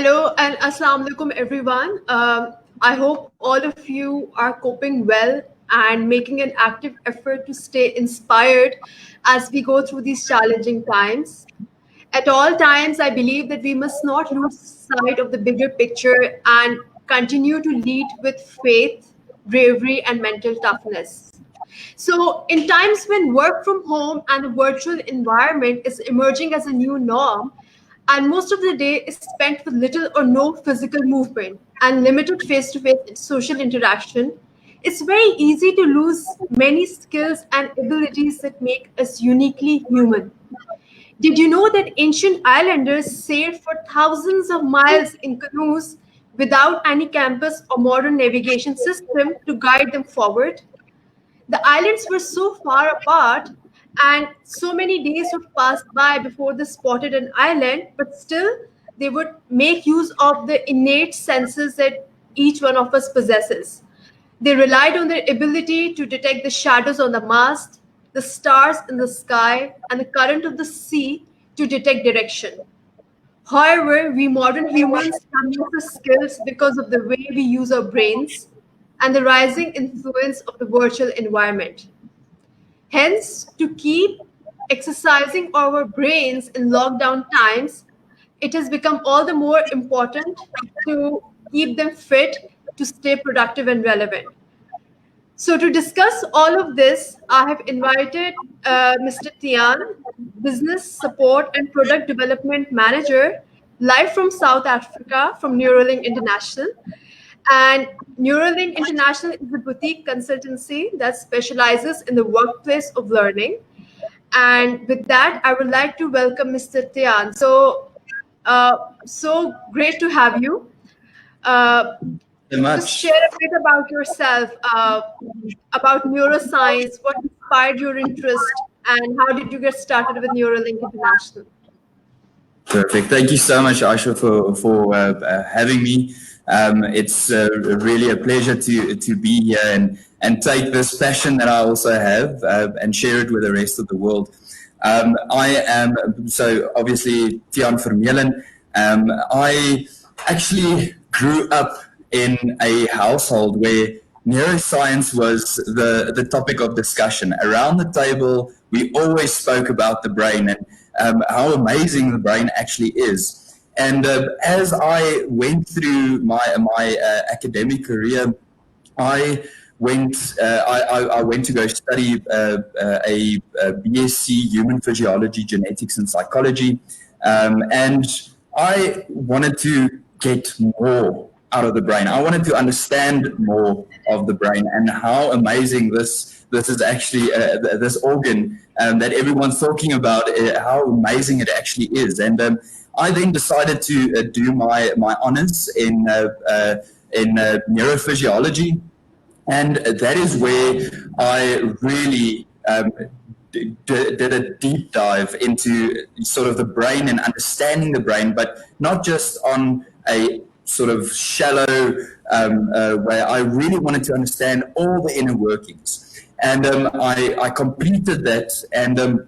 Hello and Assalamu alaikum, everyone. I hope all of you are coping well and making an active effort to stay inspired as we go through these challenging times. At all times, I believe that we must not lose sight of the bigger picture and continue to lead with faith, bravery, and mental toughness. So, in times when work from home and the virtual environment is emerging as a new norm, and most of the day is spent with little or no physical movement and limited face to face social interaction, it's very easy to lose many skills and abilities that make us uniquely human. Did you know that ancient islanders sailed for thousands of miles in canoes without any campus or modern navigation system to guide them forward? The islands were so far apart, and so many days would pass by before they spotted an island, but still they would make use of the innate senses that each one of us possesses. They relied on their ability to detect the shadows on the mast, the stars in the sky, and the current of the sea to detect direction. However, we modern humans have no skills because of the way we use our brains and the rising influence of the virtual environment. Hence, to keep exercising our brains in lockdown times, it has become all the more important to keep them fit to stay productive and relevant. So, to discuss all of this, I have invited Mr. Tiaan, Business Support and Product Development Manager, live from South Africa from Neuro-Link International. And Neuro-Link International is a boutique consultancy that specializes in the workplace of learning. And with that, I would like to welcome Mr. Tiaan. So great to have you. So much. Just share a bit about yourself, about neuroscience, what inspired your interest, and how did you get started with Neuro-Link International? Perfect. Thank you so much, Aisha, for having me. It's really a pleasure to be here and take this passion that I also have and share it with the rest of the world. I am, so obviously, Tiaan Vermeulen. I actually grew up in a household where neuroscience was the topic of discussion. Around the table, we always spoke about the brain and how amazing the brain actually is. And as I went through my academic career, I went to go study a BSc Human Physiology, Genetics and Psychology, and I wanted to get more out of the brain. I wanted to understand more of the brain and how amazing this is actually this organ that everyone's talking about, how amazing it actually is. And I then decided to do my honors in neurophysiology, and that is where I really did a deep dive into sort of the brain and understanding the brain, but not just on a sort of shallow way. I really wanted to understand all the inner workings, and I completed that, and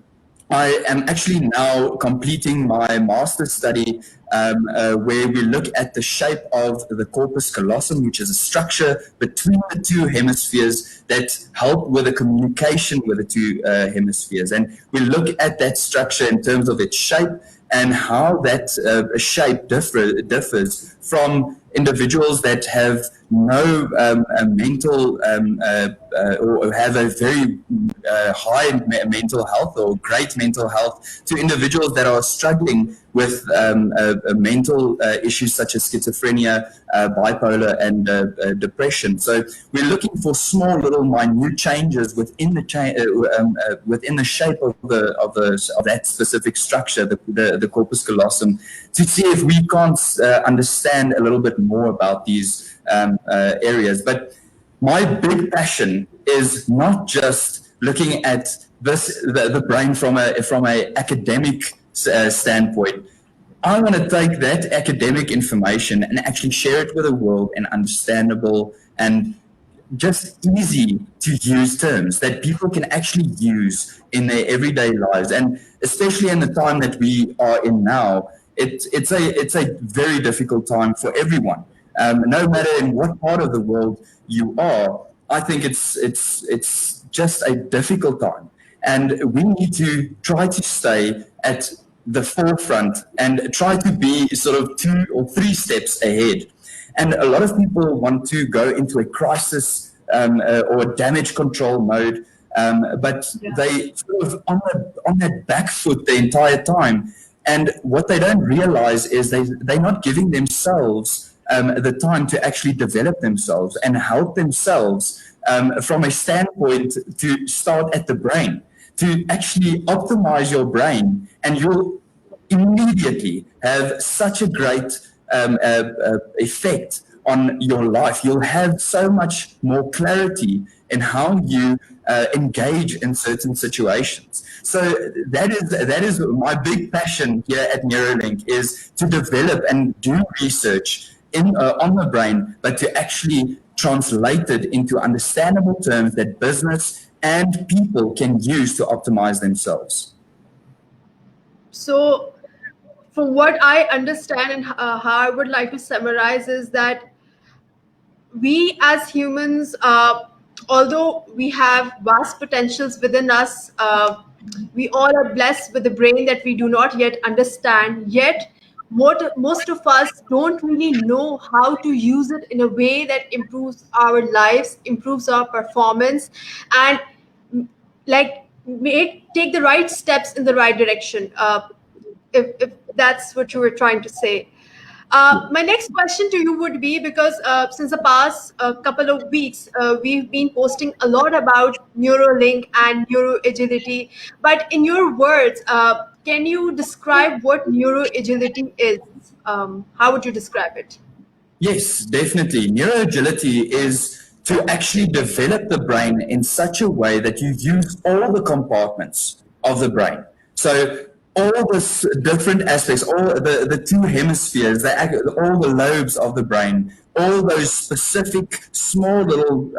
I am actually now completing my master's study where we look at the shape of the corpus callosum, which is a structure between the two hemispheres that help with the communication with the two hemispheres. And we look at that structure in terms of its shape and how that shape differs from individuals that have no mental or have a very high mental health or great mental health, to individuals that are struggling with mental issues such as schizophrenia, bipolar, and depression. So we're looking for small, little, minute changes within the within the shape of that specific structure, the corpus callosum, to see if we can't understand a little bit more about these areas. But my big passion is not just looking at the brain from a academic standpoint. I want to take that academic information and actually share it with the world in understandable and just easy to use terms that people can actually use in their everyday lives. And especially in the time that we are in now, it's a very difficult time for everyone. No matter in what part of the world you are, I think it's just a difficult time, and we need to try to stay at the forefront and try to be sort of 2 or 3 steps ahead. And a lot of people want to go into a crisis or a damage control mode, but Yeah. they sort of on that back foot the entire time. And what they don't realize is they're not giving themselves the time to actually develop themselves and help themselves from a standpoint to start at the brain, to actually optimize your brain, and you'll immediately have such a great effect on your life. You'll have so much more clarity in how you engage in certain situations. So that is my big passion here at Neuro-Link, is to develop and do research on the brain, but to actually translate it into understandable terms that business and people can use to optimize themselves. So, from what I understand and how I would like to summarize is that we as humans, although we have vast potentials within us, we all are blessed with a brain that we do not yet understand. Yet, most of us don't really know how to use it in a way that improves our lives, improves our performance, and like take the right steps in the right direction. If that's what you were trying to say. My next question to you would be, because since the past couple of weeks, we've been posting a lot about Neuro-Link and neuroagility. But in your words, can you describe what neuroagility is? How would you describe it? Yes, definitely. Neuroagility is to actually develop the brain in such a way that you use all the compartments of the brain. So all the different aspects, all the 2 hemispheres, all the lobes of the brain, all those specific small little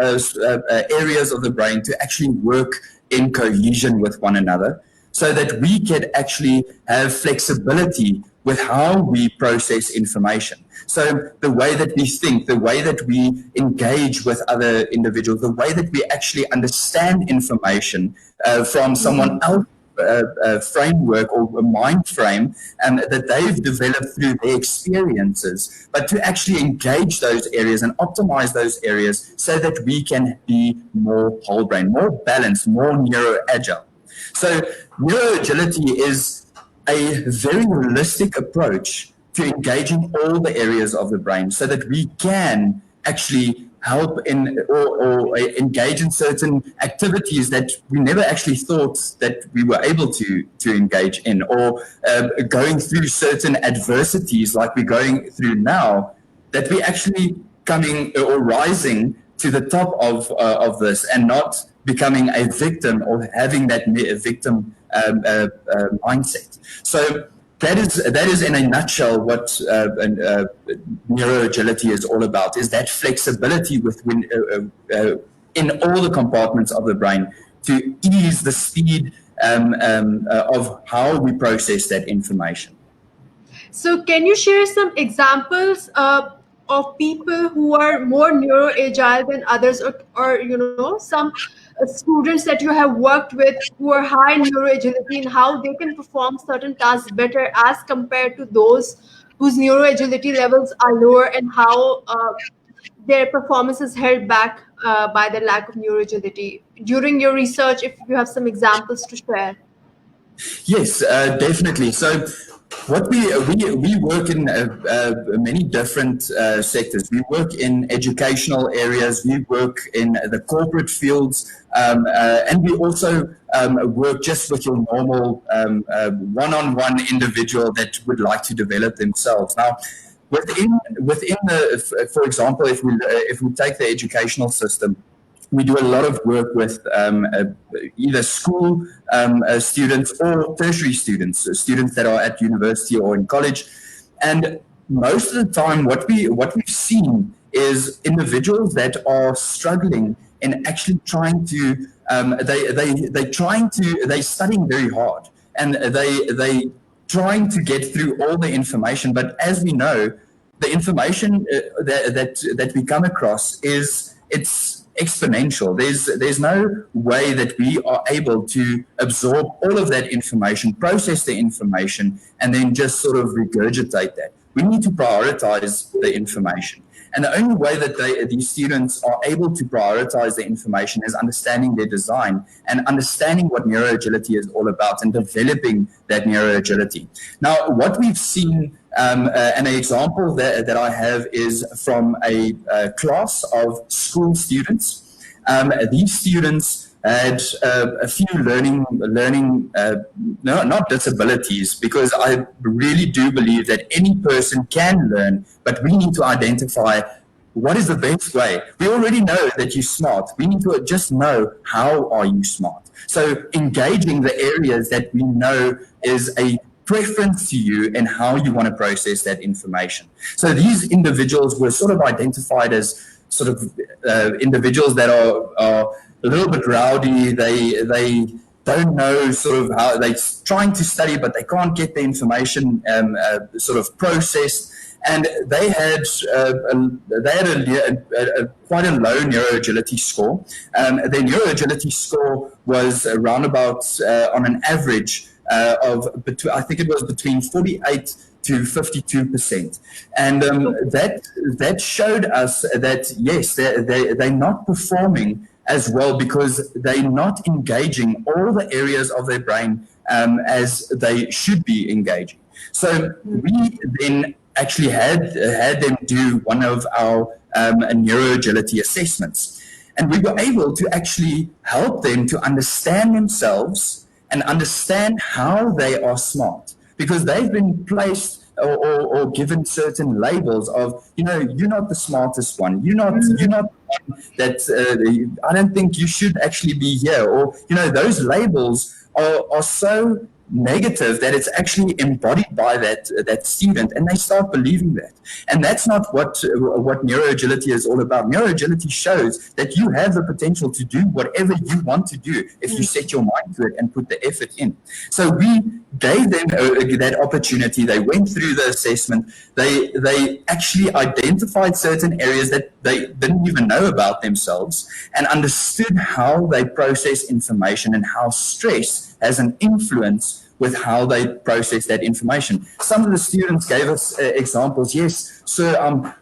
areas of the brain to actually work in cohesion with one another, so that we can actually have flexibility with how we process information. So the way that we think, the way that we engage with other individuals, the way that we actually understand information from someone else's framework or a mind frame, that they've developed through their experiences, but to actually engage those areas and optimize those areas so that we can be more whole brain, more balanced, more neuroagile. So neuroagility is a very holistic approach to engaging all the areas of the brain so that we can actually help in or engage in certain activities that we never actually thought that we were able to engage in, or going through certain adversities like we're going through now, that we actually coming or rising to the top of this and not becoming a victim or having that victim mindset. So that is in a nutshell what neuroagility is all about, is that flexibility in all the compartments of the brain to ease the speed of how we process that information. So, can you share some examples of people who are more neuroagile than others, or some students that you have worked with who are high in neuroagility, and how they can perform certain tasks better as compared to those whose neuroagility levels are lower, and how their performance is held back by the lack of neuroagility? During your research, if you have some examples to share. Yes, definitely. So, what we work in many different sectors. We work in educational areas. We work in the corporate fields, and we also work just with your normal one-on-one individual that would like to develop themselves. Now, within for example, if we take the educational system, we do a lot of work with either school students or tertiary students, so students that are at university or in college. And most of the time, what we've seen is individuals that are struggling in actually trying to they're studying very hard, and they trying to get through all the information. But as we know, the information that we come across it's exponential. There's no way that we are able to absorb all of that information, process the information, and then just sort of regurgitate that. We need to prioritize the information. And the only way that these students are able to prioritize the information is understanding their design and understanding what neuroagility is all about and developing that neuroagility. Now, what we've seen, and an example that I have is from a class of school students. These students had a few learning, no, not disabilities, because I really do believe that any person can learn, but we need to identify what is the best way. We already know that you're smart. We need to just know how are you smart. So engaging the areas that we know is a preference to you and how you want to process that information. So these individuals were sort of identified as sort of individuals that are a little bit rowdy. They don't know sort of how they're trying to study, but they can't get the information sort of processed. And they had quite a low neuroagility score. Their neuroagility score was around about on an average of between, I think it was between 48 to 52%. And that showed us that yes, they're not performing as well because they're not engaging all the areas of their brain as they should be engaging. So we then actually had them do one of our neuroagility assessments. And we were able to actually help them to understand themselves and understand how they are smart, because they've been placed or given certain labels of, you're not the smartest one. You're not one that I don't think you should actually be here. Or, those labels are so negative that it's actually embodied by that student, and they start believing that. And that's not what neuroagility is all about. Neuroagility shows that you have the potential to do whatever you want to do if you set your mind to it and put the effort in. So we gave them that opportunity. They went through the assessment. They actually identified certain areas that they didn't even know about themselves and understood how they process information and how stress has an influence with how they process that information. Some of the students gave us examples. Yes, sir,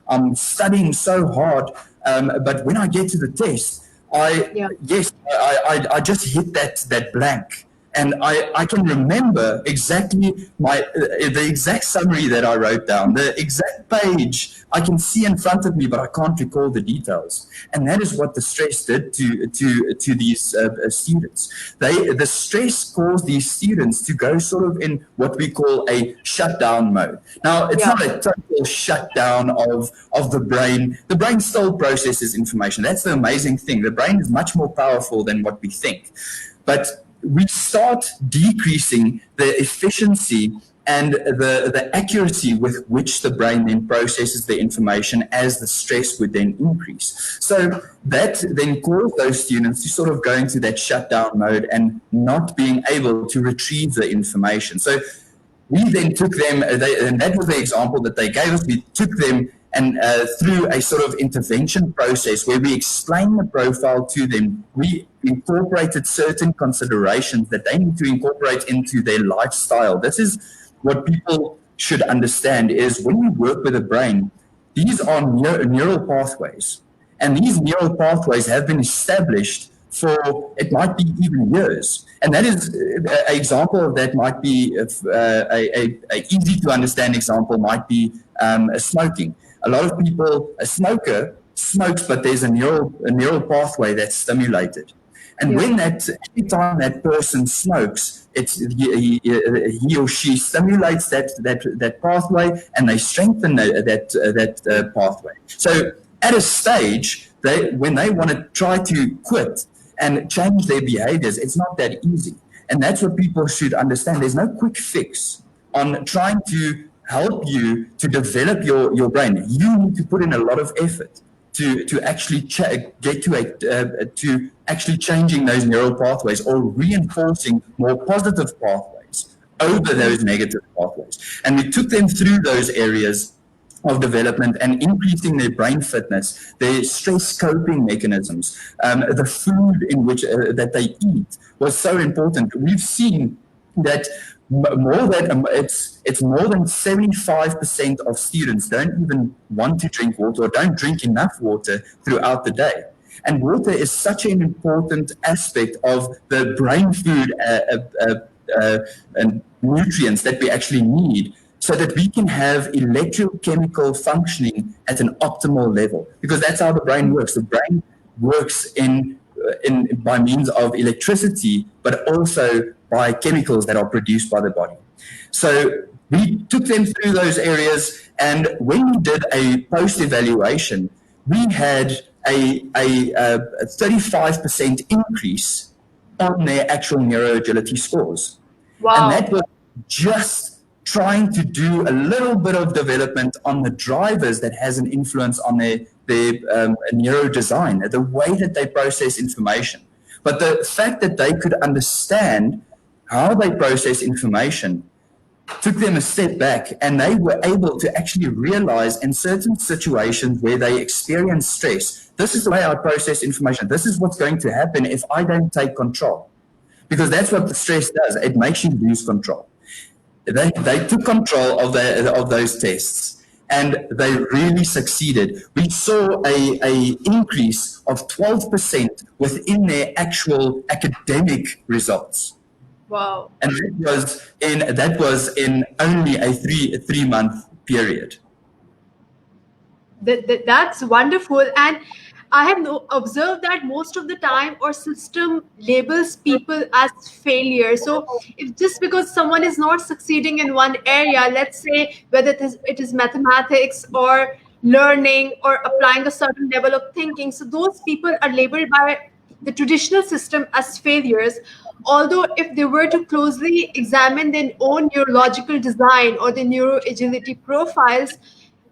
I'm studying so hard, but when I get to the test, I just hit that blank. And I can remember exactly the exact summary that I wrote down, the exact page I can see in front of me, but I can't recall the details. And that is what the stress did to these students. The stress caused these students to go sort of in what we call a shutdown mode. Now, it's not a total shutdown of the brain. The brain still processes information. That's the amazing thing. The brain is much more powerful than what we think. But we start decreasing the efficiency and the accuracy with which the brain then processes the information as the stress would then increase. So that then caused those students to sort of go into that shutdown mode and not being able to retrieve the information. So we then took them, and that was the example that they gave us. We took them and through a sort of intervention process where we explained the profile to them. We incorporated certain considerations that they need to incorporate into their lifestyle. This is what people should understand, is when we work with the brain, these are neural pathways. And these neural pathways have been established for, it might be even years. And that is an example of that might be, a easy to understand example might be smoking. A lot of people, a smoker smokes, but there's a neural pathway that's stimulated. And when every time that person smokes, he or she stimulates that pathway, and they strengthen that pathway. So at a stage, when they want to try to quit and change their behaviors, it's not that easy. And that's what people should understand. There's no quick fix on trying to help you to develop your brain. You need to put in a lot of effort to actually get to actually changing those neural pathways or reinforcing more positive pathways over those negative pathways. And we took them through those areas of development and increasing their brain fitness, their stress coping mechanisms, the food in which that they eat was so important. We've seen that more than it's more than 75% of students don't even want to drink water or don't drink enough water throughout the day. And water is such an important aspect of the brain food and nutrients that we actually need so that we can have electrochemical functioning at an optimal level. Because that's how the brain works. The brain works by means of electricity, but also by chemicals that are produced by the body. So we took them through those areas, and when we did a post-evaluation, we had a 35% increase on their actual neuroagility scores. Wow. And that was just trying to do a little bit of development on the drivers that has an influence on their neurodesign, the way that they process information. But the fact that they could understand how they process information took them a step back, and they were able to actually realize in certain situations where they experience stress, this is the way I process information. This is what's going to happen if I don't take control. Because that's what the stress does. It makes you lose control. They took control of those tests, and they really succeeded. We saw a increase of 12% within their actual academic results. Wow. And that was in only a three month period. That's wonderful. And I have observed that most of the time our system labels people as failures. So if just because someone is not succeeding in one area, let's say whether it is mathematics or learning or applying a certain level of thinking, so those people are labeled by the traditional system as failures. Although if they were to closely examine their own neurological design or the neuroagility profiles,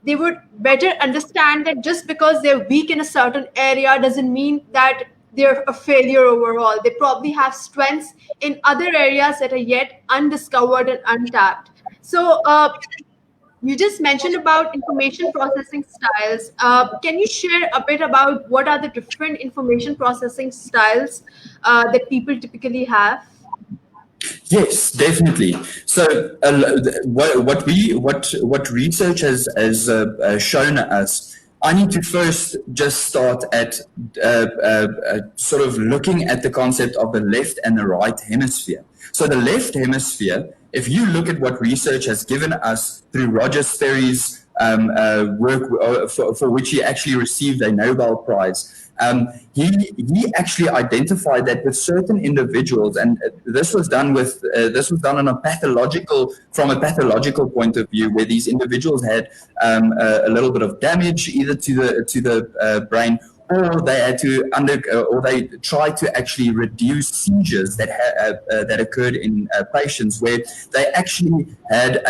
they would better understand that just because they're weak in a certain area doesn't mean that they're a failure overall. They probably have strengths in other areas that are yet undiscovered and untapped. So you just mentioned about information processing styles. Can you share a bit about what are the different information processing styles that people typically have? Yes, definitely. So what research has shown us, I need to first just start at sort of looking at the concept of the left and the right hemisphere. So the left hemisphere, if you look at what research has given us through Roger Sperry's work for which he actually received a Nobel Prize, he actually identified that with certain individuals, and this was done on a pathological point of view, where these individuals had a little bit of damage either to the brain, or they had to or they tried to actually reduce seizures that occurred in patients, where they actually had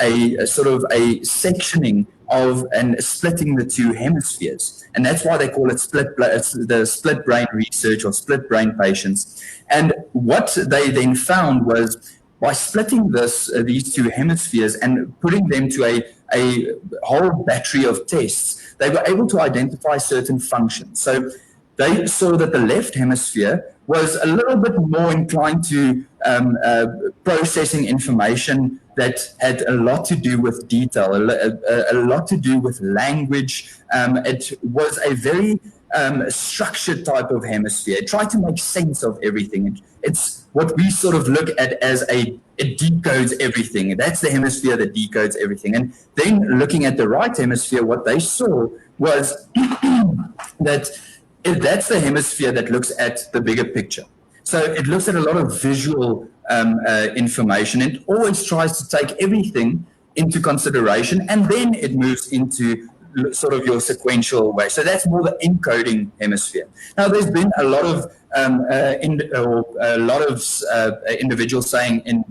a sort of a sectioning of and splitting the two hemispheres, and that's why they call it the split brain research or split brain patients. And what they then found was, by splitting these two hemispheres and putting them to a whole battery of tests, they were able to identify certain functions. So they saw that the left hemisphere was a little bit more inclined to processing information that had a lot to do with detail, a lot to do with language. It was a very structured type of hemisphere. It tried to make sense of everything. It's what we sort of look at as it decodes everything. That's the hemisphere that decodes everything. And then looking at the right hemisphere, what they saw was that that's the hemisphere that looks at the bigger picture. So it looks at a lot of visual information. It always tries to take everything into consideration, and then it moves into sort of your sequential way. So that's more the encoding hemisphere. Now, there's been a lot of individuals saying on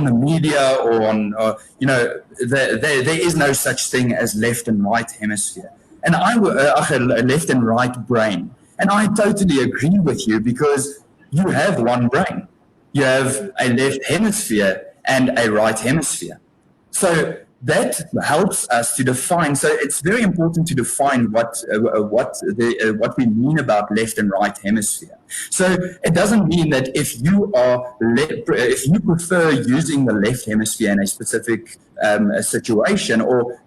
the media or on there is no such thing as left and right hemisphere, and left and right brain. And I totally agree with you, because you have one brain. you have a left hemisphere and a right hemisphere. So that helps us to define. So it's very important to define what we mean about left and right hemisphere. So it doesn't mean that if you prefer using the left hemisphere in a specific situation or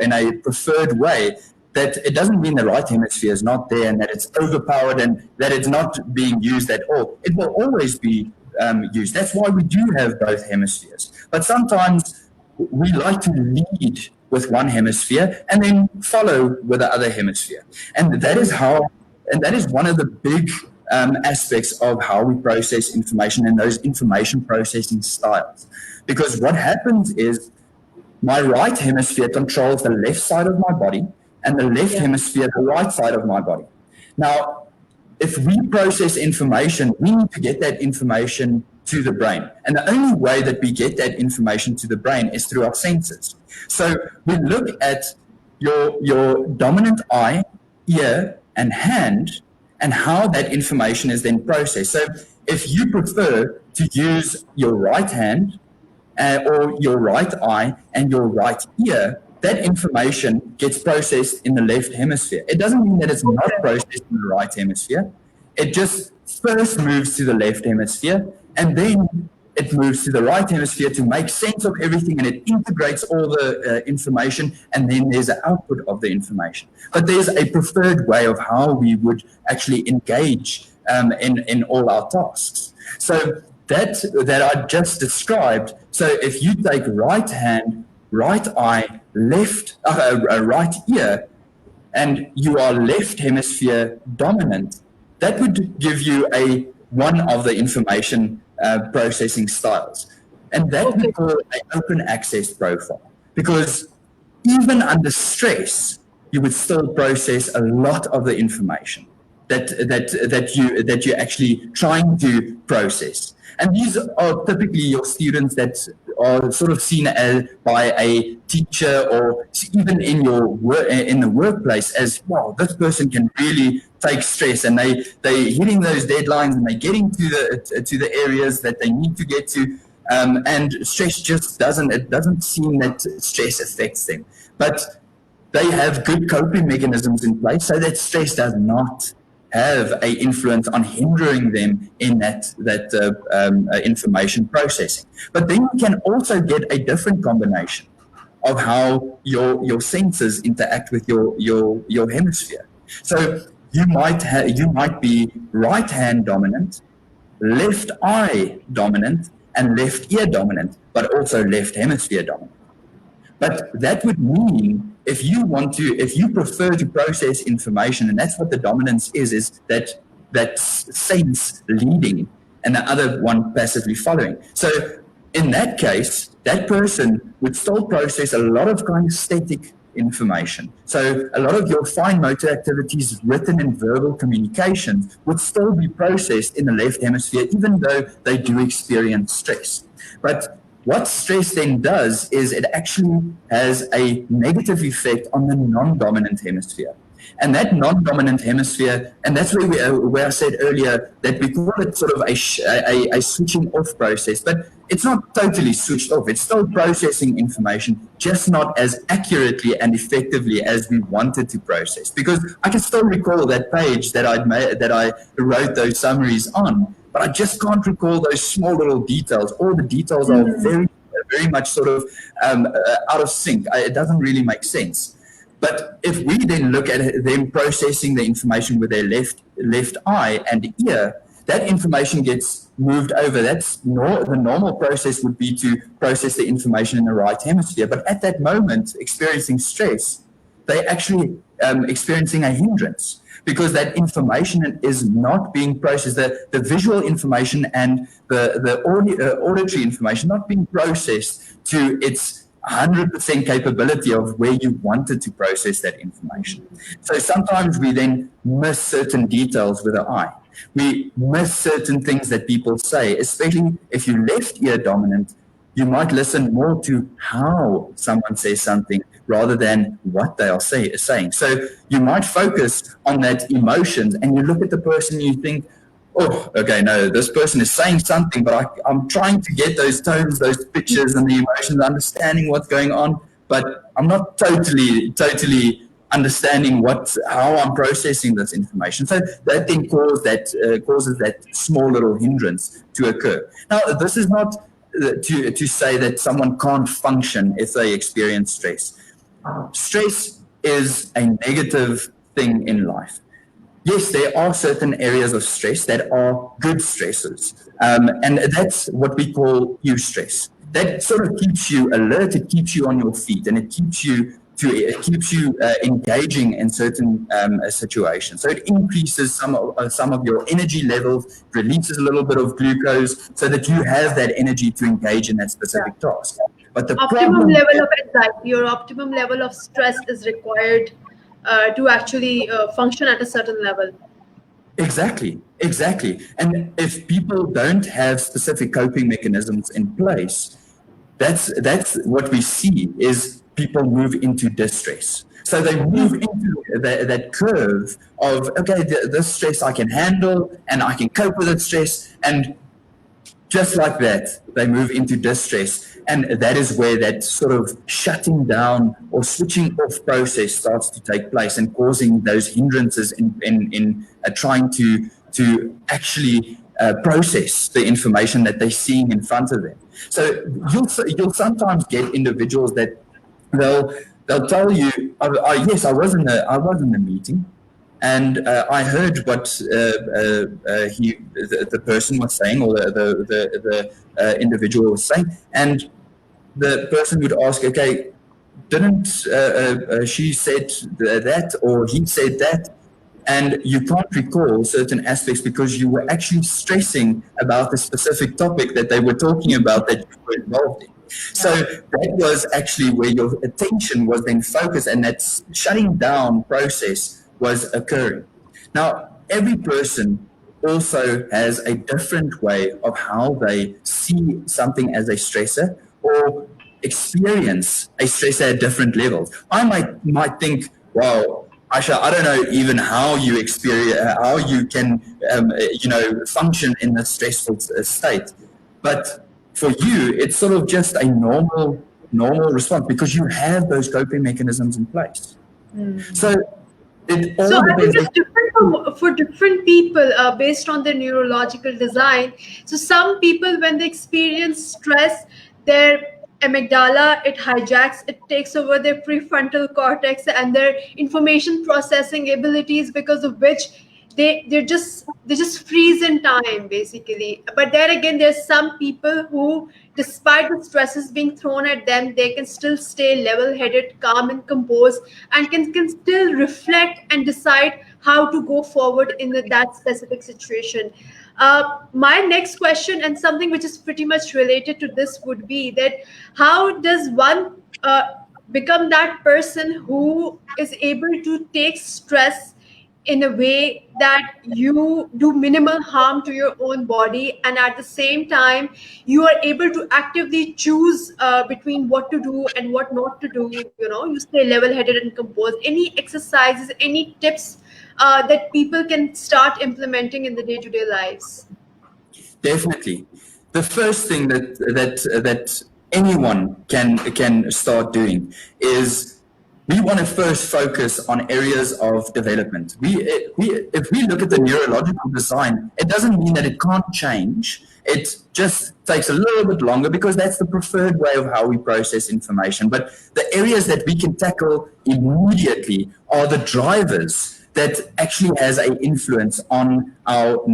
in a preferred way, that it doesn't mean the right hemisphere is not there and that it's overpowered and that it's not being used at all. It will always be used. That's why we do have both hemispheres. But sometimes we like to lead with one hemisphere and then follow with the other hemisphere. And that is one of the big aspects of how we process information and those information processing styles. Because what happens is my right hemisphere controls the left side of my body and the left hemisphere the right side of my body. Now, if we process information, we need to get that information to the brain. And the only way that we get that information to the brain is through our senses. So we look at your dominant eye, ear, and hand, and how that information is then processed. So if you prefer to use your right hand or your right eye and your right ear, that information gets processed in the left hemisphere. It doesn't mean that it's not processed in the right hemisphere. It just first moves to the left hemisphere and then it moves to the right hemisphere to make sense of everything, and it integrates all the information, and then there's an output of the information. But there's a preferred way of how we would actually engage in all our tasks. So that I just described. So if you take right hand, right eye, right ear, and you are left hemisphere dominant, that would give you one of the information processing styles. And that we call an open access profile. Because even under stress, you would still process a lot of the information that you're actually trying to process. And these are typically your students that are sort of seen by a teacher or even in the workplace as, wow, this person can really take stress, and they're hitting those deadlines and they're getting to the areas that they need to get to. And stress just doesn't seem that stress affects them. But they have good coping mechanisms in place so that stress does not have an influence on hindering them in that information processing. But then you can also get a different combination of how your senses interact with your hemisphere. So you might be right hand dominant, left eye dominant, and left ear dominant, but also left hemisphere dominant. But that would mean if you prefer to process information, and that's what the dominance is that sense leading and the other one passively following. So in that case, that person would still process a lot of kinesthetic information. So a lot of your fine motor activities, written and verbal communications, would still be processed in the left hemisphere, even though they do experience stress. But what stress then does is it actually has a negative effect on the non-dominant hemisphere. And that non-dominant hemisphere, and that's where I said earlier that we call it sort of a switching off process, but it's not totally switched off. It's still processing information, just not as accurately and effectively as we wanted to process. Because I can still recall that page that I wrote those summaries on, but I just can't recall those small little details. All the details are very, very much sort of out of sync. It doesn't really make sense. But if we then look at them processing the information with their left eye and ear, that information gets moved over. The normal process would be to process the information in the right hemisphere. But at that moment, experiencing stress, they're actually experiencing a hindrance, because that information is not being processed. The visual information and the auditory information not being processed to its 100% capability of where you wanted to process that information. So sometimes we then miss certain details with the eye. We miss certain things that people say, especially if you're left ear dominant. You might listen more to how someone says something rather than what they are saying. So you might focus on that emotions, and you look at the person and you think, oh, okay, no, this person is saying something, but I'm trying to get those tones, those pitches, and the emotions, understanding what's going on, but I'm not totally understanding how I'm processing this information. So that then causes that small little hindrance to occur. Now, this is not to say that someone can't function if they experience stress. Stress is a negative thing in life. Yes, there are certain areas of stress that are good stresses, and that's what we call eustress. That sort of keeps you alert, it keeps you on your feet, and it keeps you engaging in certain situations. So it increases some of your energy levels, releases a little bit of glucose, so that you have that energy to engage in that Yeah. specific task. But the Optimum problem level of anxiety or optimum level of stress is required to actually function at a certain level. Exactly. And if people don't have specific coping mechanisms in place, that's what we see is people move into distress. So they move into that curve of, okay, this stress I can handle and I can cope with that stress. And just like that, they move into distress. And that is where that sort of shutting down or switching off process starts to take place and causing those hindrances in trying to actually process the information that they're seeing in front of them. So you'll sometimes get individuals that they'll they'll tell you, yes, I was in the meeting, and I heard what the person was saying, or the individual was saying, and the person would ask, okay, didn't she said that, or he said that? And you can't recall certain aspects because you were actually stressing about the specific topic that they were talking about that you were involved in. So that was actually where your attention was then focused, and that shutting down process was occurring. Now, every person also has a different way of how they see something as a stressor or experience a stressor at different levels. I might think, wow, Aisha, I don't know even how you experience, how you can, function in a stressful state. But for you, it's sort of just a normal response because you have those coping mechanisms in place. So it So all I think depends on. it's different for different people based on their neurological design. So some people, when they experience stress, their amygdala, it hijacks, it takes over their prefrontal cortex and their information processing abilities, because of which they just freeze in time basically. But then again, there's some people who, despite the stresses being thrown at them, they can still stay level headed, calm and composed, and can still reflect and decide how to go forward in that specific situation. My next question, and something which is pretty much related to this, would be that how does one become that person who is able to take stress in a way that you do minimal harm to your own body, and at the same time you are able to actively choose between what to do and what not to do, you stay level headed and composed? Any exercises, any tips that people can start implementing in the day to day lives? Definitely. The first thing that anyone can start doing is we want to first focus on areas of development. If we look at the neurological design, it doesn't mean that it can't change. It just takes a little bit longer because that's the preferred way of how we process information. But the areas that we can tackle immediately are the drivers that actually has an influence on our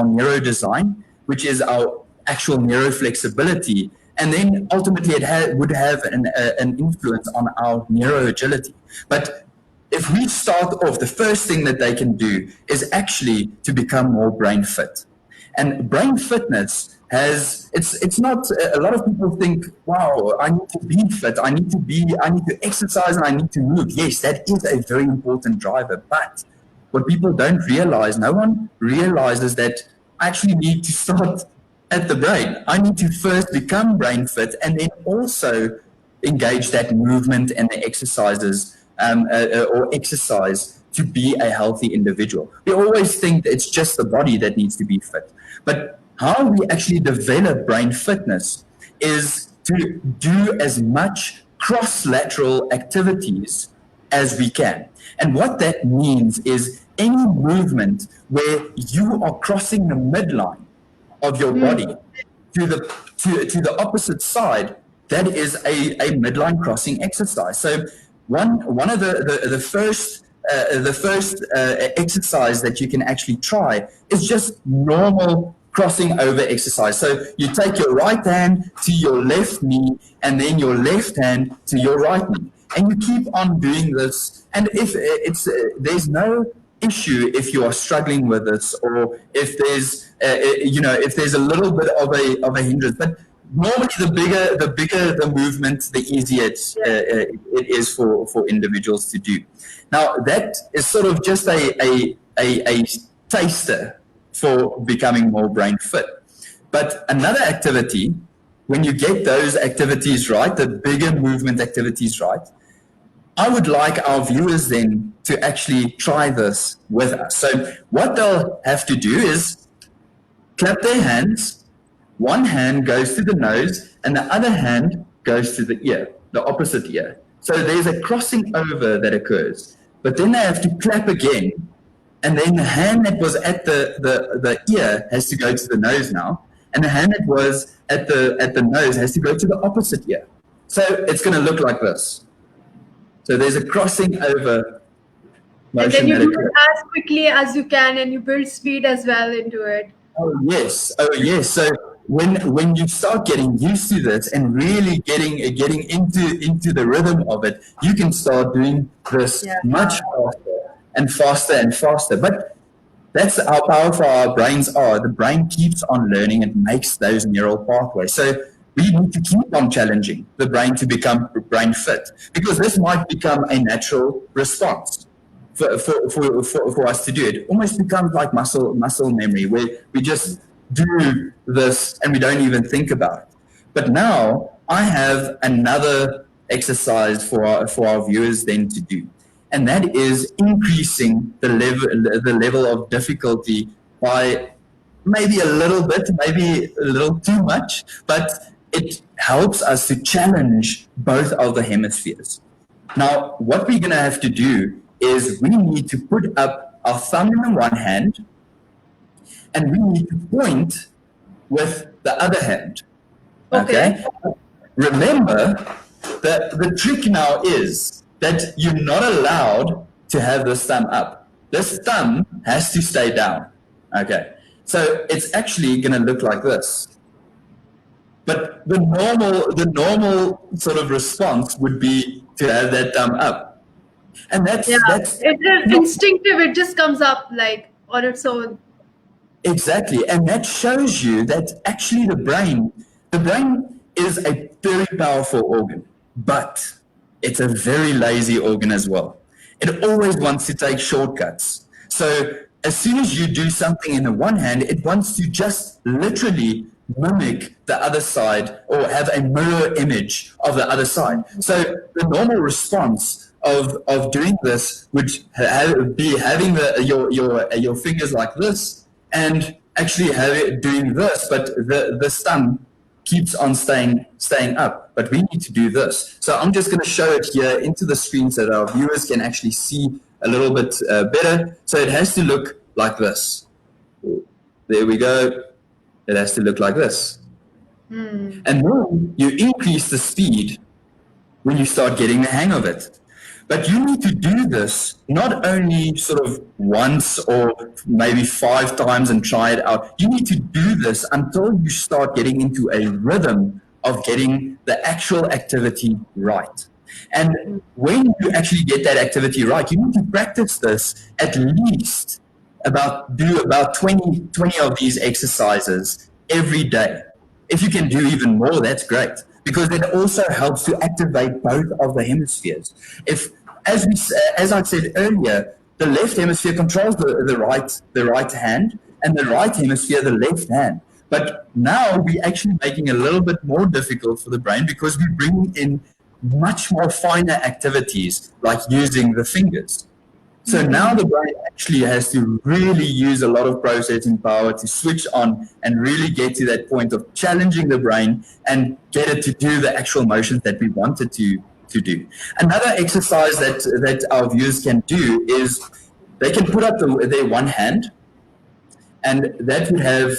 neuro design, which is our actual neuroflexibility. And then ultimately it would have an influence on our neuroagility. But if we start off, the first thing that they can do is actually to become more brain fit. And brain fitness it's not, a lot of people think, wow, I need to be fit, I need to exercise and I need to move. Yes, that is a very important driver. But what people don't realize, no one realizes that I actually need to start at the brain. I need to first become brain fit and then also engage that movement and the exercises or exercise to be a healthy individual. We always think that it's just the body that needs to be fit. But how we actually develop brain fitness is to do as much cross-lateral activities as we can. And what that means is any movement where you are crossing the midline of your body to the opposite side, that is a midline crossing exercise. So one of the first exercise that you can actually try is just normal crossing over exercise. So you take your right hand to your left knee and then your left hand to your right knee. And you keep on doing this. And if it's there's no issue if you are struggling with this, or if there's if there's a little bit of a hindrance. But normally the bigger the movement, the easier it is for individuals to do. Now that is sort of just a taster for becoming more brain fit. But another activity, when you get those activities right, the bigger movement activities right, I would like our viewers then to actually try this with us. So what they'll have to do is clap their hands. One hand goes to the nose and the other hand goes to the ear, the opposite ear. So there's a crossing over that occurs. But then they have to clap again. And then the hand that was at the ear has to go to the nose now. And the hand that was at the nose has to go to the opposite ear. So it's going to look like this. So there's a crossing over motion. And then you do it as quickly as you can, and you build speed as well into it. Oh yes. So when you start getting used to this and really getting into the rhythm of it, you can start doing this much faster and faster. But that's how powerful our brains are. The brain keeps on learning and makes those neural pathways. So we need to keep on challenging the brain to become brain fit, because this might become a natural response for us to do. It almost becomes like muscle memory, where we just do this and we don't even think about it. But now I have another exercise for our viewers then to do, and that is increasing the level of difficulty by maybe a little bit, maybe a little too much, but it helps us to challenge both of the hemispheres. Now, what we're going to have to do is we need to put up our thumb in the one hand, and we need to point with the other hand. Okay? Remember, the trick now is that you're not allowed to have this thumb up. This thumb has to stay down. Okay? So it's actually going to look like this. But the normal sort of response would be to have that thumb up. And that's it's instinctive. It just comes up like on its own. Exactly. And that shows you that actually the brain is a very powerful organ, but it's a very lazy organ as well. It always wants to take shortcuts. So as soon as you do something in the one hand, it wants to just literally mimic the other side or have a mirror image of the other side. So the normal response of doing this would be having your fingers like this and actually doing this, but the thumb keeps on staying up. But we need to do this. So I'm just going to show it here into the screen so that our viewers can actually see a little bit better. So it has to look like this. There we go. It has to look like this. And then you increase the speed when you start getting the hang of it. But you need to do this not only sort of once or maybe 5 times and try it out. You need to do this until you start getting into a rhythm of getting the actual activity right. And when you actually get that activity right, you need to practice this at least do about 20 of these exercises every day. If you can do even more, that's great, because it also helps to activate both of the hemispheres. As I said earlier, the left hemisphere controls the right hand, and the right hemisphere the left hand. But now we're actually making it a little bit more difficult for the brain, because we're bringing in much more finer activities like using the fingers. So now the brain actually has to really use a lot of processing power to switch on and really get to that point of challenging the brain and get it to do the actual motions that we want it to do. Another exercise that our viewers can do is they can put up their one hand, and that would have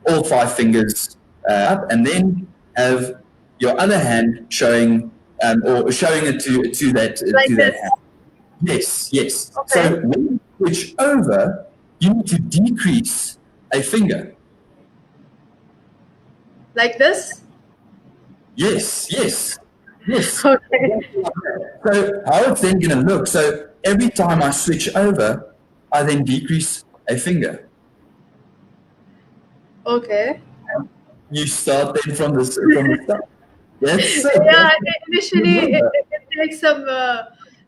all five fingers up, and then have your other hand showing or showing it to that Like to that this. hand. Yes, yes. Okay. So when you switch over, you need to decrease a finger. Like this. Yes, yes, yes. Okay. So how it's then going to look? So every time I switch over, I then decrease a finger. Okay. You start then from the start. That's it. Yeah. That's Initially, remember. it takes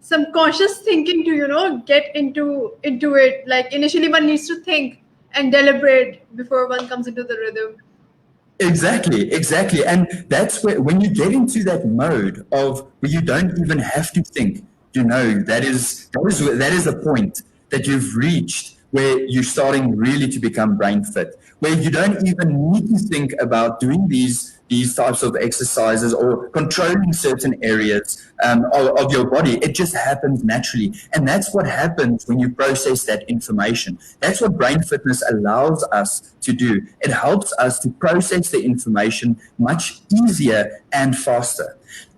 some conscious thinking to get into it. Like initially, one needs to think and deliberate before one comes into the rhythm. Exactly, exactly. And that's where, when you get into that mode of where you don't even have to think, that is the point that you've reached where you're starting really to become brain fit, where you don't even need to think about doing these types of exercises or controlling certain areas of your body. It just happens naturally. And that's what happens when you process that information. That's what brain fitness allows us to do. It helps us to process the information much easier and faster.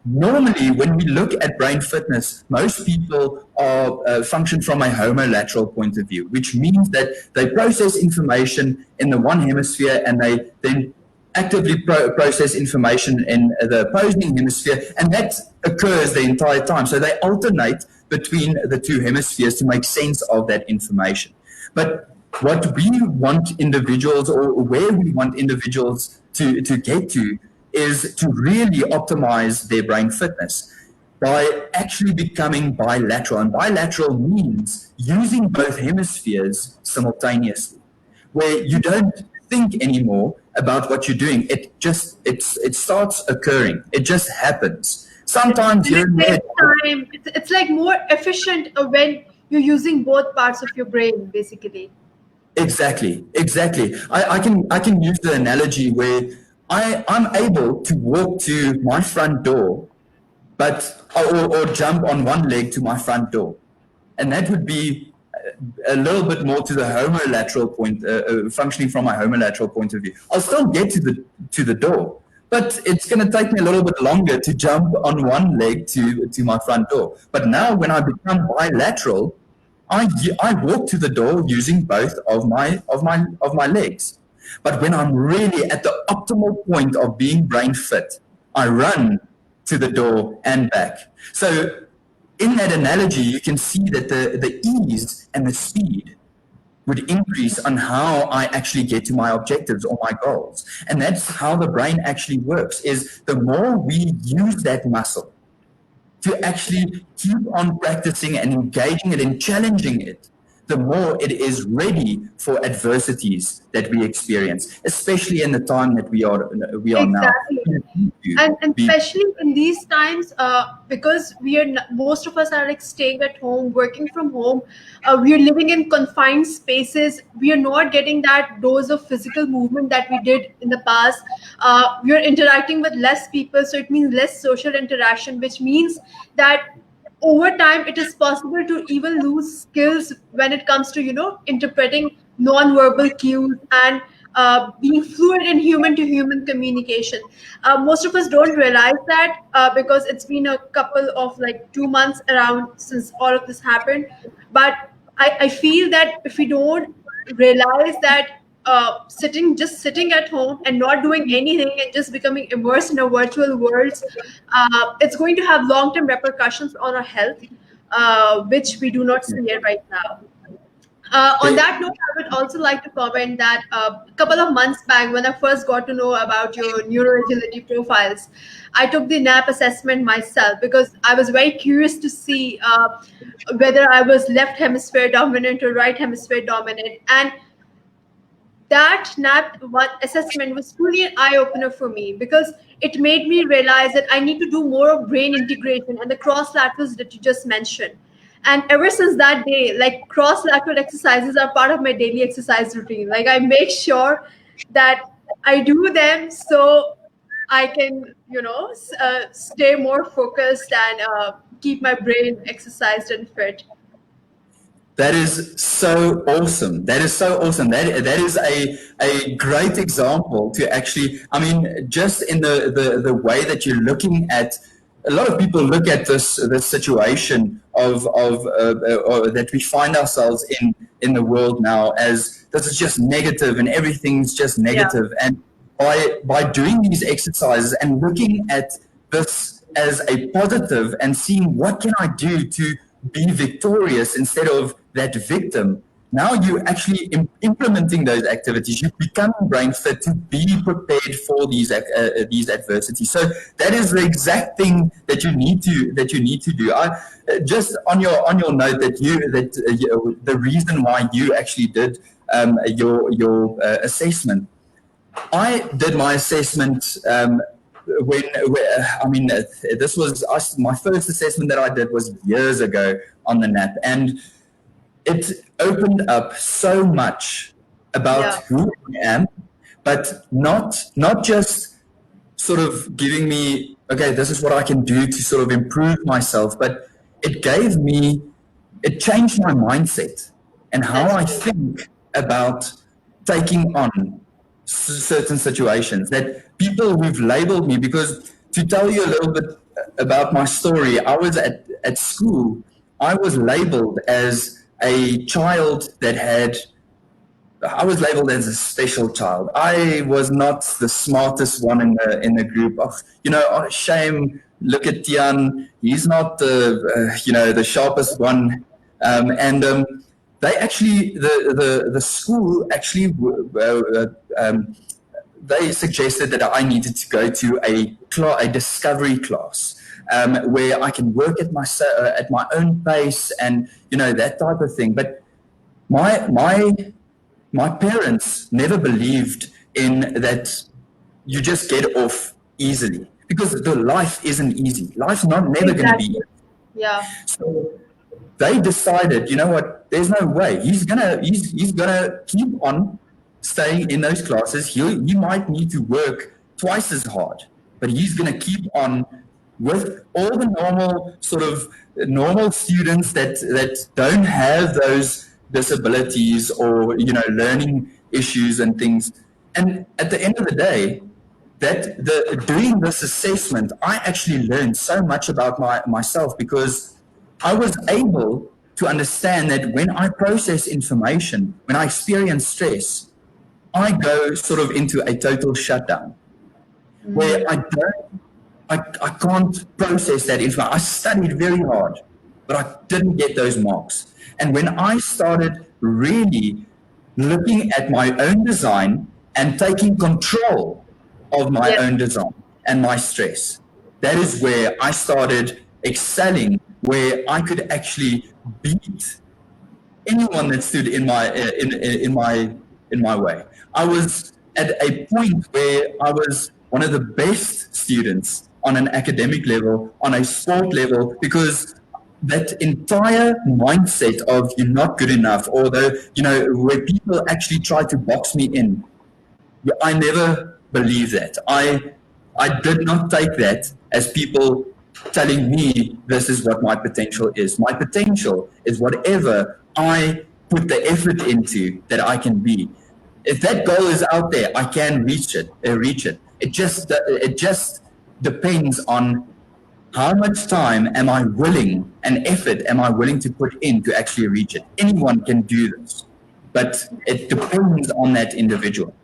Normally, when we look at brain fitness, most people are function from a homolateral point of view, which means that they process information in the one hemisphere and they then actively process information in the opposing hemisphere, and that occurs the entire time. So they alternate between the two hemispheres to make sense of that information. But what we want individuals, or where we want individuals to get to, is to really optimize their brain fitness by actually becoming bilateral. And bilateral means using both hemispheres simultaneously, where you don't think anymore about what you're doing. It starts occurring. It just happens. Sometimes And here it and there. takes time. It's like more efficient when you're using both parts of your brain, basically. Exactly, exactly. I can use the analogy where I'm able to walk to my front door, but or jump on one leg to my front door, and that would be a little bit more to the homolateral point, functioning from my homolateral point of view. I'll still get to the door, but it's going to take me a little bit longer to jump on one leg to my front door. But now, when I become bilateral, I walk to the door using both of my legs. But when I'm really at the optimal point of being brain fit, I run to the door and back. So in that analogy, you can see that the ease and the speed would increase on how I actually get to my objectives or my goals. And that's how the brain actually works, is the more we use that muscle to actually keep on practicing and engaging it and challenging it, the more it is ready for adversities that we experience, especially in the time that we are now. Exactly. To And be especially in these times, because most of us are like staying at home, working from home. We are living in confined spaces. We are not getting that dose of physical movement that we did in the past. We are interacting with less people, so it means less social interaction, which means that over time it is possible to even lose skills when it comes to interpreting non-verbal cues and being fluid in human to human communication. Most of us don't realize that because it's been a couple of like 2 months around since all of this happened. But I feel that if we don't realize that sitting at home and not doing anything and just becoming immersed in a virtual worlds, it's going to have long-term repercussions on our health, which we do not see it right now. On there. that note, I would also like to comment that a couple of months back, when I first got to know about your neuroagility profiles, I took the NAP assessment myself because I was very curious to see whether I was left hemisphere dominant or right hemisphere dominant. And that NAP one assessment was truly an eye opener for me, because it made me realize that I need to do more of brain integration and the cross laterals that you just mentioned. And ever since that day, like, cross lateral exercises are part of my daily exercise routine. Like, I make sure that I do them so I can, stay more focused and keep my brain exercised and fit. That is so awesome. That is so awesome. That is a great example to actually, I mean, just in the way that you're looking at, a lot of people look at this situation of that we find ourselves in the world now as this is just negative and everything's just Yeah. negative. And by doing these exercises and looking at this as a positive and seeing what can I do to be victorious instead of that victim. Now you're actually implementing those activities. You become brain fit to be prepared for these adversities. So that is the exact thing that you need to do. Just on your note the reason why you actually did your assessment. I did my assessment I mean, this was my first assessment that I did was years ago on the NAP, and it opened up so much about Yeah. who I am, but not just sort of giving me, okay, this is what I can do to sort of improve myself, but it gave me, it changed my mindset and how That's I true. think about taking on certain situations that people who've labeled me, because to tell you a little bit about my story, I was at school, I was labeled as a child that had I was labeled as a special child. I was not the smartest one in the group. Oh, oh, shame. Look at Tiaan. He's not the sharpest one. And they actually the school actually they suggested that I needed to go to a discovery class where I can work at my own pace and that type of thing. But my my my parents never believed in that you just get off easily because the life isn't easy. Life's not never going to be Exactly. easy. Yeah. So they decided, you know what? There's no way he's gonna keep on staying in those classes. He might need to work twice as hard, but he's gonna keep on with all the normal students that don't have those disabilities or learning issues and things. And at the end of the day, that doing this assessment, I actually learned so much about myself because I was able to understand that when I process information, when I experience stress, I go sort of into a total shutdown where I can't process that information. I studied very hard, but I didn't get those marks. And when I started really looking at my own design and taking control of my Yes. own design and my stress, that is where I started excelling, where I could actually beat anyone that stood in my way. I was at a point where I was one of the best students on an academic level, on a sport level, because that entire mindset of you're not good enough, or where people actually try to box me in, I never believed that. I did not take that as people telling me this is what my potential is. My potential is whatever I put the effort into that I can be. If that goal is out there, I can reach it. Reach it. It just depends on how much time am I willing and effort am I willing to put in to actually reach it. Anyone can do this, but it depends on that individual.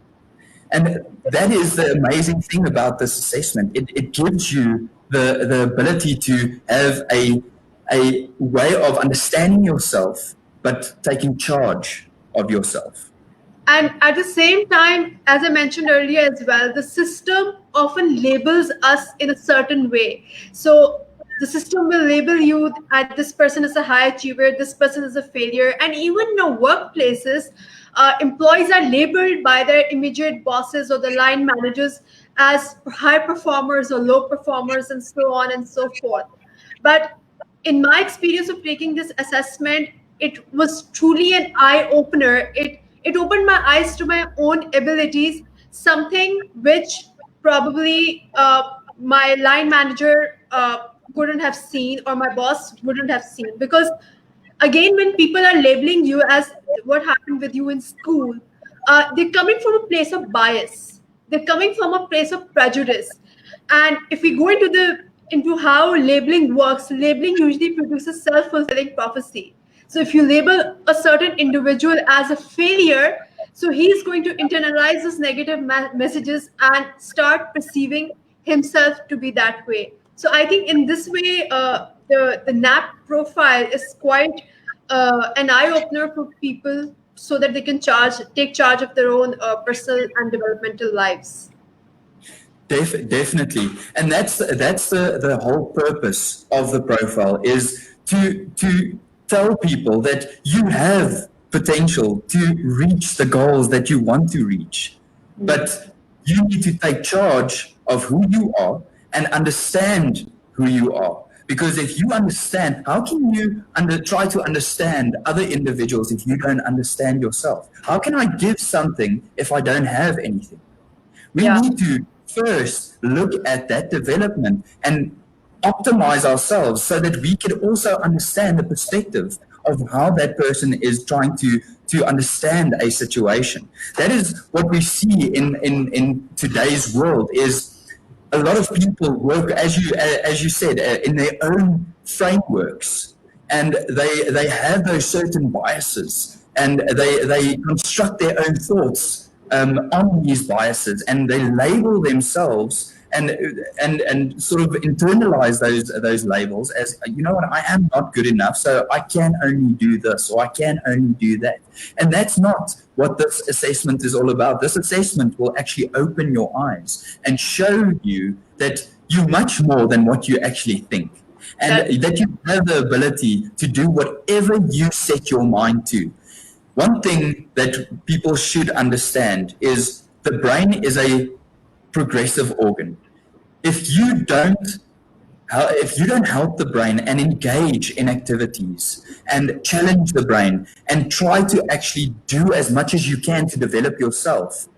And that is the amazing thing about this assessment. It gives you the ability to have a way of understanding yourself, but taking charge of yourself. And at the same time, as I mentioned earlier as well, the system often labels us in a certain way. So the system will label you at this person is a high achiever, this person is a failure. And even in our workplaces, employees are labeled by their immediate bosses or the line managers as high performers or low performers, and so on and so forth. But in my experience of taking this assessment, it was truly an eye opener. It opened my eyes to my own abilities, something which probably my line manager couldn't have seen, or my boss wouldn't have seen. Because again, when people are labeling you as what happened with you in school, they're coming from a place of bias, they're coming from a place of prejudice. And if we go into how labeling works, labeling usually produces self-fulfilling prophecy. So if you label a certain individual as a failure, so he's going to internalize those negative messages and start perceiving himself to be that way. So I think in this way, the NAP profile is quite an eye opener for people, so that they can take charge of their own personal and developmental lives. Definitely, and that's the whole purpose of the profile, is to tell people that you have potential to reach the goals that you want to reach, but you need to take charge of who you are and understand who you are. Because if you understand, how can you try to understand other individuals if you don't understand yourself? How can I give something if I don't have anything? We need to first look at that development and optimize ourselves so that we can also understand the perspective of how that person is trying to understand a situation. That is what we see in today's world, is a lot of people work, as you said, in their own frameworks, and they have those certain biases, and they construct their own thoughts on these biases, and they label themselves and sort of internalize those labels as, you know what, I am not good enough, so I can only do this, or I can only do that. And that's not what this assessment is all about. This assessment will actually open your eyes and show you that you're much more than what you actually think, and that you have the ability to do whatever you set your mind to. One thing that people should understand is the brain is a progressive organ. If you don't help the brain and engage in activities and challenge the brain and try to actually do as much as you can to develop yourself,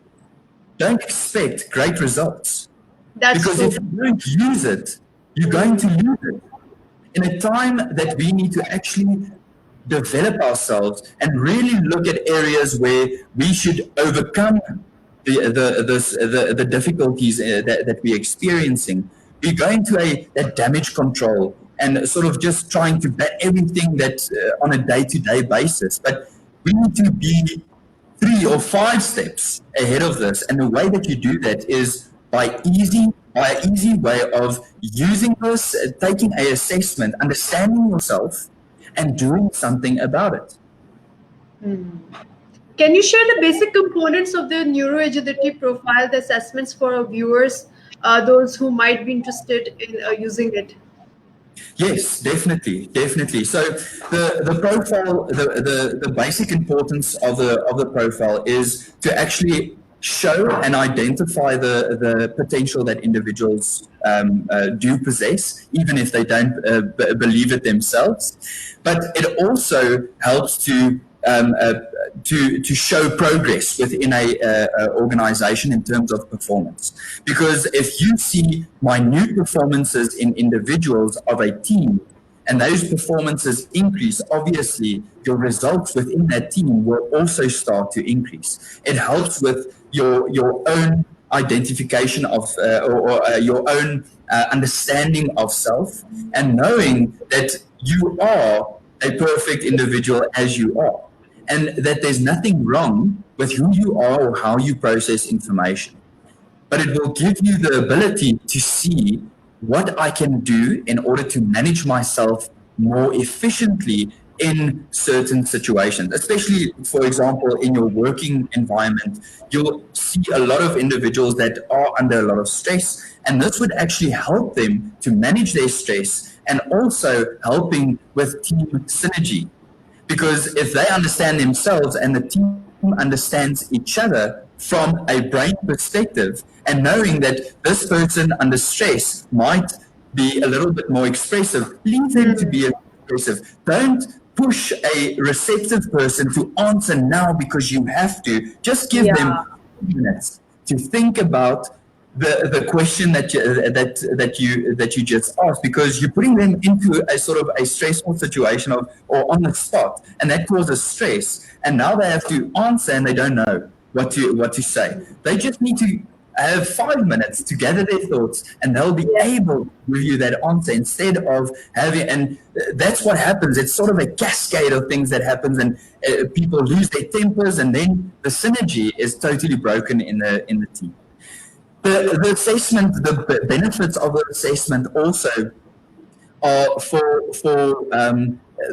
don't expect great results. Because if you don't use it, you're going to lose it. In a time that we need to actually develop ourselves and really look at areas where we should overcome the difficulties that we're experiencing, we go into that damage control and sort of just trying to bat everything that on a day-to-day basis. But we need to be 3 or 5 steps ahead of this, and the way that you do that is by an easy way of using this, taking an assessment, understanding yourself, and doing something about it. Can you share the basic components of the neuroagility profile, the assessments for our viewers, those who might be interested in using it? Yes, definitely. So the profile, the basic importance of the profile is to actually show and identify the potential that individuals do possess, even if they don't believe it themselves. But it also helps to show progress within a organization in terms of performance. Because if you see minute performances in individuals of a team, and those performances increase, obviously your results within that team will also start to increase. It helps with your own identification of or your own understanding of self, and knowing that you are a perfect individual as you are, and that there's nothing wrong with who you are or how you process information. But it will give you the ability to see what I can do in order to manage myself more efficiently in certain situations. Especially, for example, in your working environment, you'll see a lot of individuals that are under a lot of stress, and this would actually help them to manage their stress, and also helping with team synergy. Because if they understand themselves and the team team understands each other from a brain perspective, and knowing that this person under stress might be a little bit more expressive, leave them to be expressive. Don't push a receptive person to answer now because you have to. Just give Yeah. them minutes to think about the question that you just asked, because you're putting them into a sort of a stressful situation or on the spot, and that causes stress. And now they have to answer and they don't know what to say. They just need to have 5 minutes to gather their thoughts, and they'll be Yes. able to give you that answer instead of having. And that's what happens. It's sort of a cascade of things that happens, and people lose their tempers, and then the synergy is totally broken in the team. The assessment, the benefits of the assessment also are for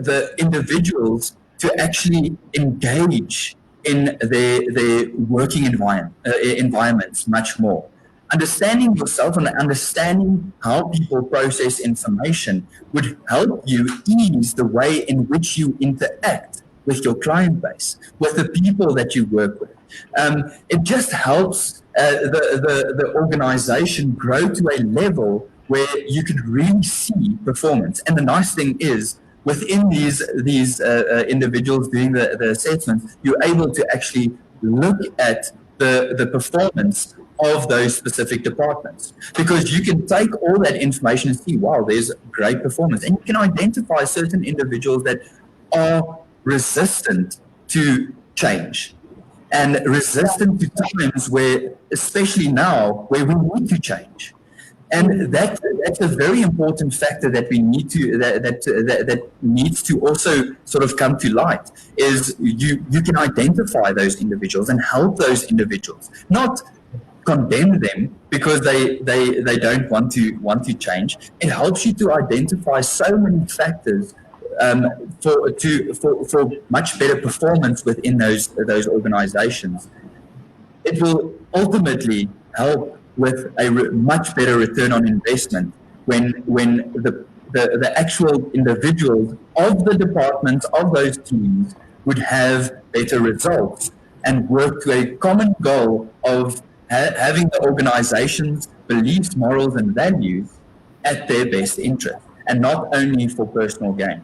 the individuals to actually engage in their working environments much more. Understanding yourself and understanding how people process information would help you ease the way in which you interact with your client base, with the people that you work with. It just helps the organization grow to a level where you could really see performance. And the nice thing is, within these individuals doing the assessment, you're able to actually look at the performance of those specific departments, because you can take all that information and see, wow, there's great performance, and you can identify certain individuals that are resistant to change and resistant to times where, especially now, where we need to change. And that's a very important factor that we need to that needs to also sort of come to light. Is you can identify those individuals and help those individuals, not condemn them because they don't want to change. It helps you to identify so many factors for much better performance within those organizations. It will ultimately help with a much better return on investment when the actual individuals of the departments of those teams would have better results and work to a common goal of having the organization's beliefs, morals, and values at their best interest, and not only for personal gain.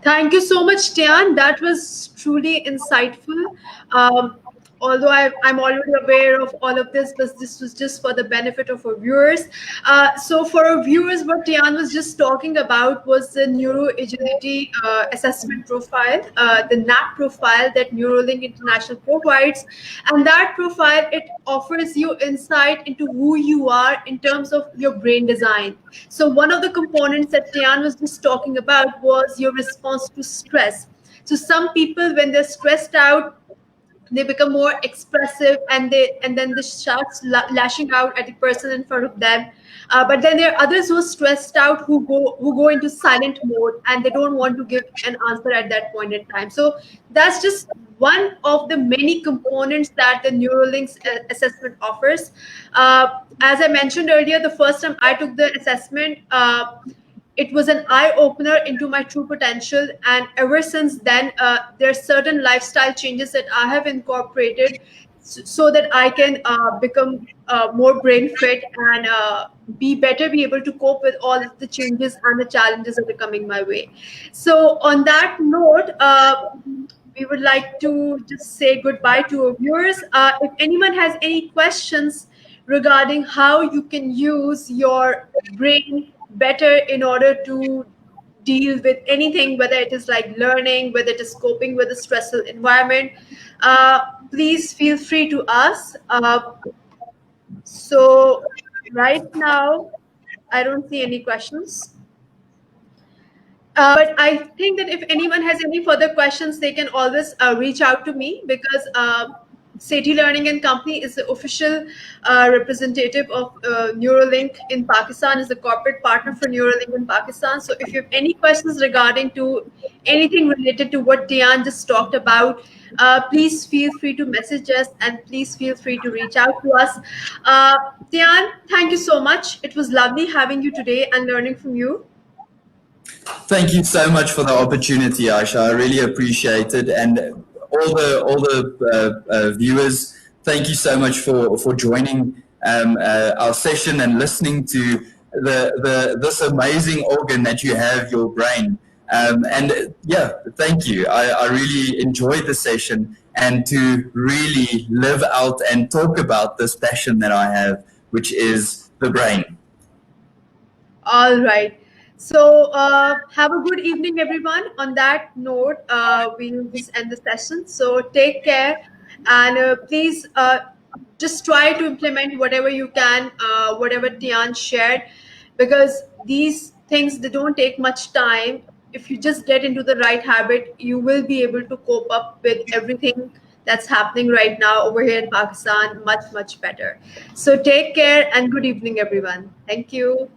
Thank you so much, Tiaan. That was truly insightful. Although I'm already aware of all of this, but this was just for the benefit of our viewers. So for our viewers, what Tiaan was just talking about was the neuroagility assessment profile, the NAP profile that Neuro-Link International provides. And that profile, it offers you insight into who you are in terms of your brain design. So one of the components that Tiaan was just talking about was your response to stress. So some people, when they're stressed out, they become more expressive, and then they start lashing out at the person in front of them. But then there are others who are stressed out, who go into silent mode, and they don't want to give an answer at that point in time. So that's just one of the many components that the Neurolink's assessment offers. As I mentioned earlier, the first time I took the assessment, it was an eye opener into my true potential, and ever since then there are certain lifestyle changes that I have incorporated so that I can become more brain fit and be able to cope with all the changes and the challenges that are coming my way. So on that note, we would like to just say goodbye to our viewers. If anyone has any questions regarding how you can use your brain better in order to deal with anything, whether it is like learning, whether it is coping with a stressful environment, please feel free to ask. So right now, I don't see any questions. But I think that if anyone has any further questions, they can always reach out to me, because Seti Learning and Company is the official representative of Neuro-Link in Pakistan, is the corporate partner for Neuro-Link in Pakistan. So if you have any questions regarding to anything related to what Tiaan just talked about, please feel free to message us, and please feel free to reach out to us. Tiaan, thank you so much. It was lovely having you today and learning from you. Thank you so much for the opportunity, Aisha. I really appreciate it. And all the viewers, thank you so much for joining our session and listening to this amazing organ that you have, your brain. And yeah, thank you. I really enjoyed the session, and to really live out and talk about this passion that I have, which is the brain. All right. So have a good evening, everyone. On that note, we'll just end the session. So take care, and please just try to implement whatever you can, whatever Tiaan shared, because these things, they don't take much time. If you just get into the right habit, you will be able to cope up with everything that's happening right now over here in Pakistan much, much better. So take care and good evening, everyone. Thank you.